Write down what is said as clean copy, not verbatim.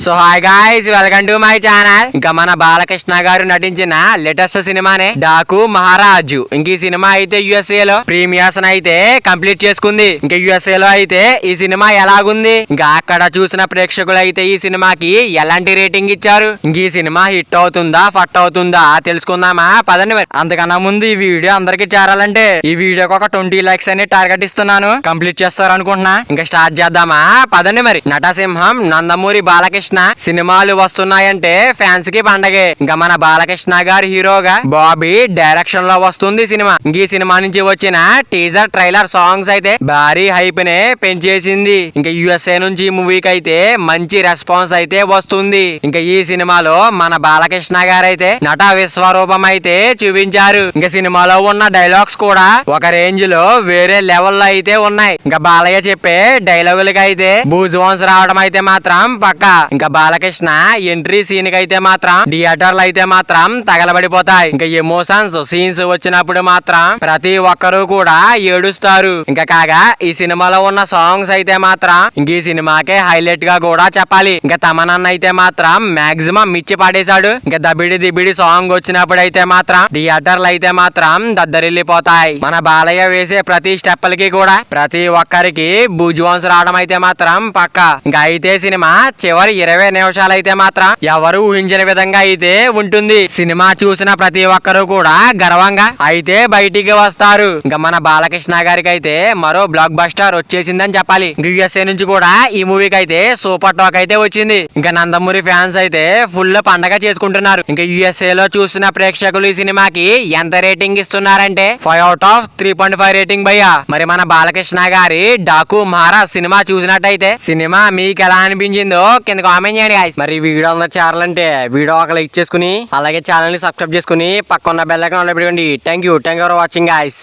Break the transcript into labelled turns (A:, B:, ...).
A: So hi guys, welcome to my channel. ఇంకా మన బాలకృష్ణ గారు నటించిన లేటెస్ట్ సినిమానే డాకు మహారాజు. ఇంక ఈ సినిమా అయితే యుఎస్ఏ లో ప్రీమియర్స్ అయితే కంప్లీట్ చేసుకుంది. ఇంకా యుఎస్ఏ లో అయితే ఈ సినిమా ఎలాగుంది, ఇంకా అక్కడ చూసిన ప్రేక్షకులు అయితే ఈ సినిమాకి ఎలాంటి రేటింగ్ ఇచ్చారు, ఇంక ఈ సినిమా హిట్ అవుతుందా ఫట్ అవుతుందా తెలుసుకుందామా పదండి. మరి అంతకన్నా ముందు ఈ వీడియో అందరికి చేరాలంటే ఈ వీడియోకి ఒక 20 లైక్స్ అని టార్గెట్ ఇస్తున్నాను. కంప్లీట్ చేస్తారు అనుకుంటున్నా. ఇంకా స్టార్ట్ చేద్దామా పదండి. మరి నటసింహం నందమూరి బాలకృష్ణ సినిమాలు వస్తున్నాయంటే ఫ్యాన్స్ కి పండగే. ఇంకా మన బాలకృష్ణ గారి హీరోగా బాబీ డైరెక్షన్ లో వస్తుంది సినిమా. ఈ సినిమా నుంచి వచ్చిన టీజర్ ట్రైలర్ సాంగ్స్ అయితే భారీ హైప్ నే పెంచేసింది. ఇంకా యుఎస్ఏ నుంచి ఈ మూవీకి అయితే మంచి రెస్పాన్స్ అయితే వస్తుంది. ఇంకా ఈ సినిమాలో మన బాలకృష్ణ గారు అయితే నట విశ్వరూపం అయితే చూపించారు. ఇంకా సినిమాలో ఉన్న డైలాగ్స్ కూడా ఒక రేంజ్ లో వేరే లెవెల్లో అయితే ఉన్నాయి. ఇంకా బాలయ్య చెప్పే డైలాగులకి అయితే బూజువాన్స్ రావడం అయితే మాత్రం పక్కా. ఇంకా బాలకృష్ణ ఎంట్రీ సీన్ కి అయితే మాత్రం థియేటర్లు అయితే మాత్రం తగలబడిపోతాయి. ఇంకా ఎమోషన్స్ సీన్స్ వచ్చినప్పుడు మాత్రం ప్రతి ఒక్కరూ కూడా ఏడుస్తారు. ఇంకా కాగా ఈ సినిమాలో ఉన్న సాంగ్స్ అయితే మాత్రం ఇంక ఈ సినిమాకే హైలైట్ గా కూడా చెప్పాలి. ఇంకా తమనన్న అయితే మాత్రం మాక్సిమం మిచ్చి పాడేశాడు. ఇంకా దబిడి దిబిడి సాంగ్ వచ్చినప్పుడు అయితే మాత్రం థియేటర్లు అయితే మాత్రం దద్దరిల్లిపోతాయి. మన బాలయ్య వేసే ప్రతి స్టెప్పులకి కూడా ప్రతి ఒక్కరికి బూజువాన్స్ రావడం అయితే మాత్రం పక్కా. ఇంకా అయితే సినిమా చివరి 20 నిమిషాలు అయితే మాత్రం ఎవరు ఊహించిన విధంగా అయితే ఉంటుంది. సినిమా చూసిన ప్రతి ఒక్కరు కూడా గర్వంగా అయితే బయటికి వస్తారు. ఇంకా మన బాలకృష్ణ గారికి అయితే మరో బ్లాక్ బస్టర్ వచ్చేసిందని చెప్పాలి. యుఎస్ఏ నుంచి కూడా ఈ మూవీకి అయితే సూపర్ టాక్ అయితే వచ్చింది. ఇంకా నందమూరి ఫ్యాన్స్ అయితే ఫుల్ పండగ చేసుకుంటున్నారు. ఇంకా యుఎస్ఏ లో చూసిన ప్రేక్షకులు ఈ సినిమాకి ఎంత రేటింగ్ ఇస్తున్నారంటే 5 out of 3.5 రేటింగ్ భయ్యా. మరి మన బాలకృష్ణ గారి డాకు మహారాజ్ సినిమా చూసినట్టయితే సినిమా మీకు ఎలా అనిపించిందో కింద కామెంట్ చేయండి guys. మరి వీడియో అందరూ చేరాలంటే వీడియో ఒక లైక్ చేసుకుని అలాగే ఛానల్ ని సబ్స్క్రైబ్ చేసుకుని పక్కన బెల్ ఐకాన్ ఆన్ లో పెట్టుకోండి. Thank you for watching guys.